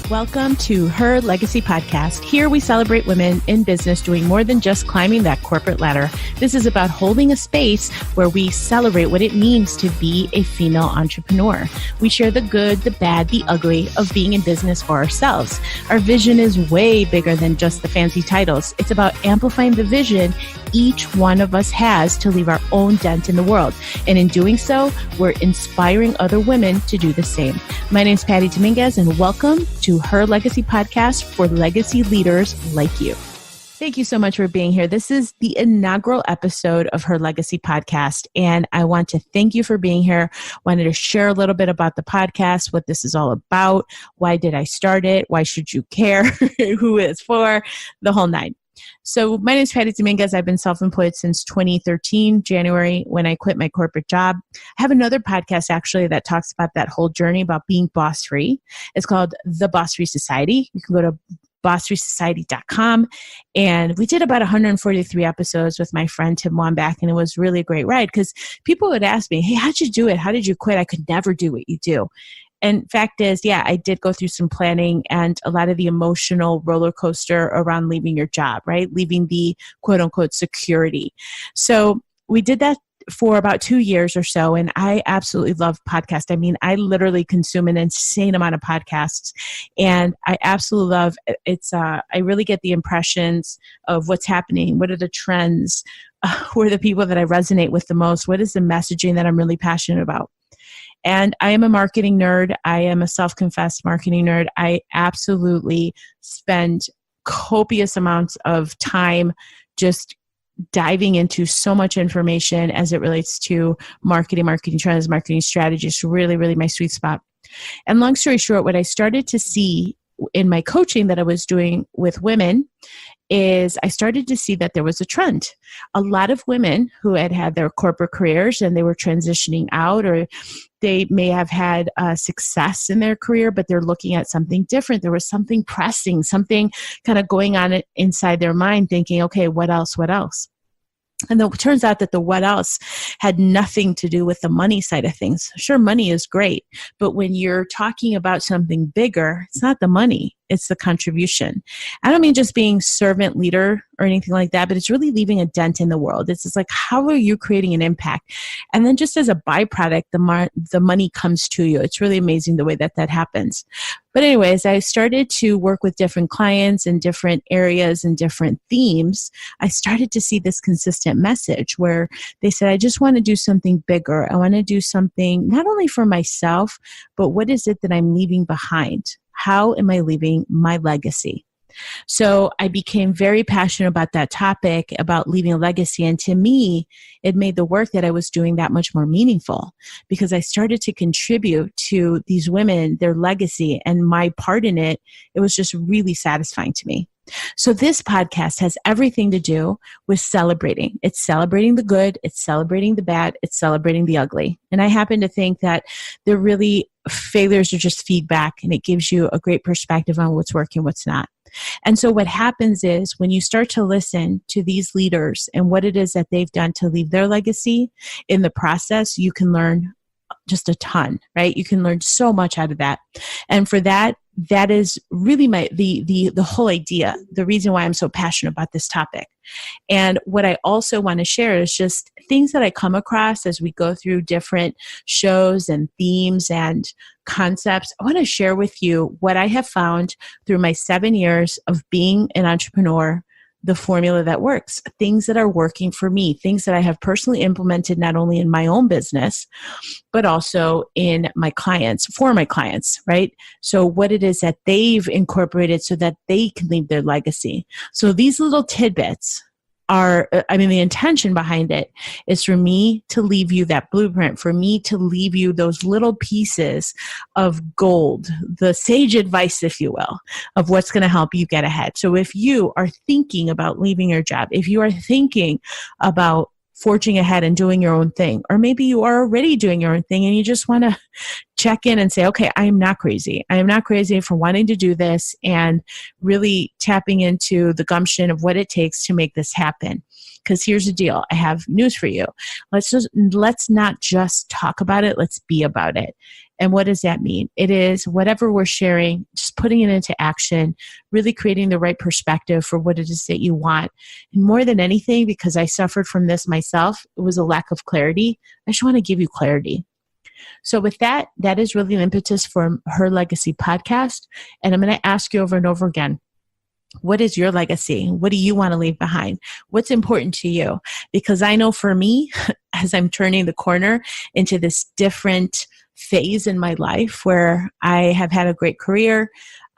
Welcome to Her Legacy Podcast. Here we celebrate women in business doing more than just climbing that corporate ladder. This is about holding a space where we celebrate what it means to be a female entrepreneur. We share the good, the bad, the ugly of being in business for ourselves. Our vision is way bigger than just the fancy titles. It's about amplifying the vision each one of us has to leave our own dent in the world. And in doing so, we're inspiring other women to do the same. My name is Patty Dominguez, and welcome to Her Legacy Podcast for legacy leaders like you. Thank you so much for being here. This is the inaugural episode of Her Legacy Podcast, and I want to thank you for being here. Wanted to share a little bit about the podcast, what this is all about, why did I start it, why should you care, who it's for, the whole nine. So my name is Patty Dominguez. I've been self-employed since 2013, January, when I quit my corporate job. I have another podcast actually that talks about that whole journey about being boss-free. It's called The Boss-Free Society. You can go to boss-freesociety.com. And we did about 143 episodes with my friend Tim Wambach, and it was really a great ride because people would ask me, hey, how'd you do it? How did you quit? I could never do what you do. And fact is, yeah, I did go through some planning and a lot of the emotional roller coaster around leaving your job, right? Leaving the quote unquote security. So we did that for about 2 years or so. And I absolutely love podcasts. I mean, I literally consume an insane amount of podcasts, and I absolutely love it's, I really get the impressions of what's happening. What are the trends? Who are the people that I resonate with the most? What is the messaging that I'm really passionate about? And I am a marketing nerd. I am a self-confessed marketing nerd. I absolutely spend copious amounts of time just diving into so much information as it relates to marketing trends, marketing strategies, really, really my sweet spot. And long story short, what I started to see in my coaching that I was doing with women is I started to see that there was a trend. A lot of women who had had their corporate careers and they were transitioning out, or they may have had success in their career, but they're looking at something different. There was something pressing, something kind of going on inside their mind thinking, okay, what else? What else? And it turns out that the what else had nothing to do with the money side of things. Sure, money is great, but when you're talking about something bigger, it's not the money, it's the contribution. I don't mean just being servant leader or anything like that, but it's really leaving a dent in the world. It's just like, how are you creating an impact? And then just as a byproduct, the money comes to you. It's really amazing the way that happens. But anyways, I started to work with different clients in different areas and different themes. I started to see this consistent message where they said, I just want to do something bigger. I want to do something not only for myself, but what is it that I'm leaving behind? How am I leaving my legacy? So I became very passionate about that topic, about leaving a legacy. And to me, it made the work that I was doing that much more meaningful because I started to contribute to these women, their legacy, and my part in it. It was just really satisfying to me. So this podcast has everything to do with celebrating. It's celebrating the good. It's celebrating the bad. It's celebrating the ugly. And I happen to think that they're really failures are just feedback, and it gives you a great perspective on what's working, what's not. And so what happens is when you start to listen to these leaders and what it is that they've done to leave their legacy, in the process, you can learn just a ton, right? You can learn so much out of that. And for that is really the whole idea, the reason why I'm so passionate about this topic. And what I also want to share is just things that I come across as we go through different shows and themes and concepts. I want to share with you what I have found through my 7 years of being an entrepreneur, the formula that works, things that are working for me, things that I have personally implemented not only in my own business, but also in my clients, for my clients, right? So what it is that they've incorporated so that they can leave their legacy. So these little tidbits are, the intention behind it is for me to leave you that blueprint, for me to leave you those little pieces of gold, the sage advice, if you will, of what's going to help you get ahead. So if you are thinking about leaving your job, if you are thinking about forging ahead and doing your own thing, or maybe you are already doing your own thing and you just want to check in and say, okay, I am not crazy. I am not crazy for wanting to do this and really tapping into the gumption of what it takes to make this happen. Because here's the deal. I have news for you. Let's not just talk about it. Let's be about it. And what does that mean? It is whatever we're sharing, just putting it into action, really creating the right perspective for what it is that you want. And more than anything, because I suffered from this myself, it was a lack of clarity. I just want to give you clarity. So with that, that is really the impetus for Her Legacy podcast. And I'm going to ask you over and over again, what is your legacy? What do you want to leave behind? What's important to you? Because I know for me, as I'm turning the corner into this different phase in my life where I have had a great career,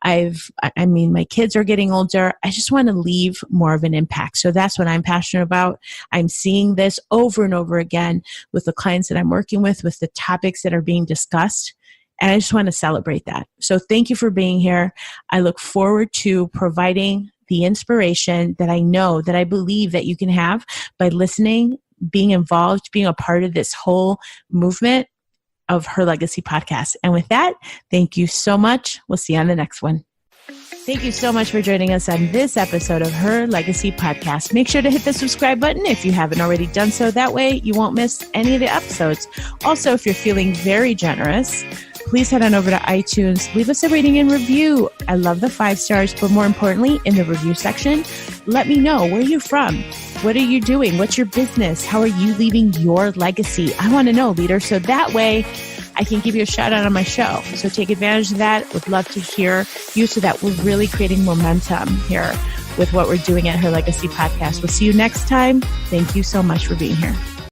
my kids are getting older. I just want to leave more of an impact. So that's what I'm passionate about. I'm seeing this over and over again with the clients that I'm working with the topics that are being discussed. And I just want to celebrate that. So thank you for being here. I look forward to providing the inspiration that I know, that I believe that you can have by listening, being involved, being a part of this whole movement of Her Legacy podcast. And with that, thank you so much. We'll see you on the next one. Thank you so much for joining us on this episode of Her Legacy podcast. Make sure to hit the subscribe button if you haven't already done so. That way you won't miss any of the episodes. Also, if you're feeling very generous, please head on over to iTunes. Leave us a rating and review. I love the 5 stars, but more importantly, in the review section, let me know where you're from. What are you doing? What's your business? How are you leaving your legacy? I want to know, leader. So that way I can give you a shout out on my show. So take advantage of that. Would love to hear you so that we're really creating momentum here with what we're doing at Her Legacy podcast. We'll see you next time. Thank you so much for being here.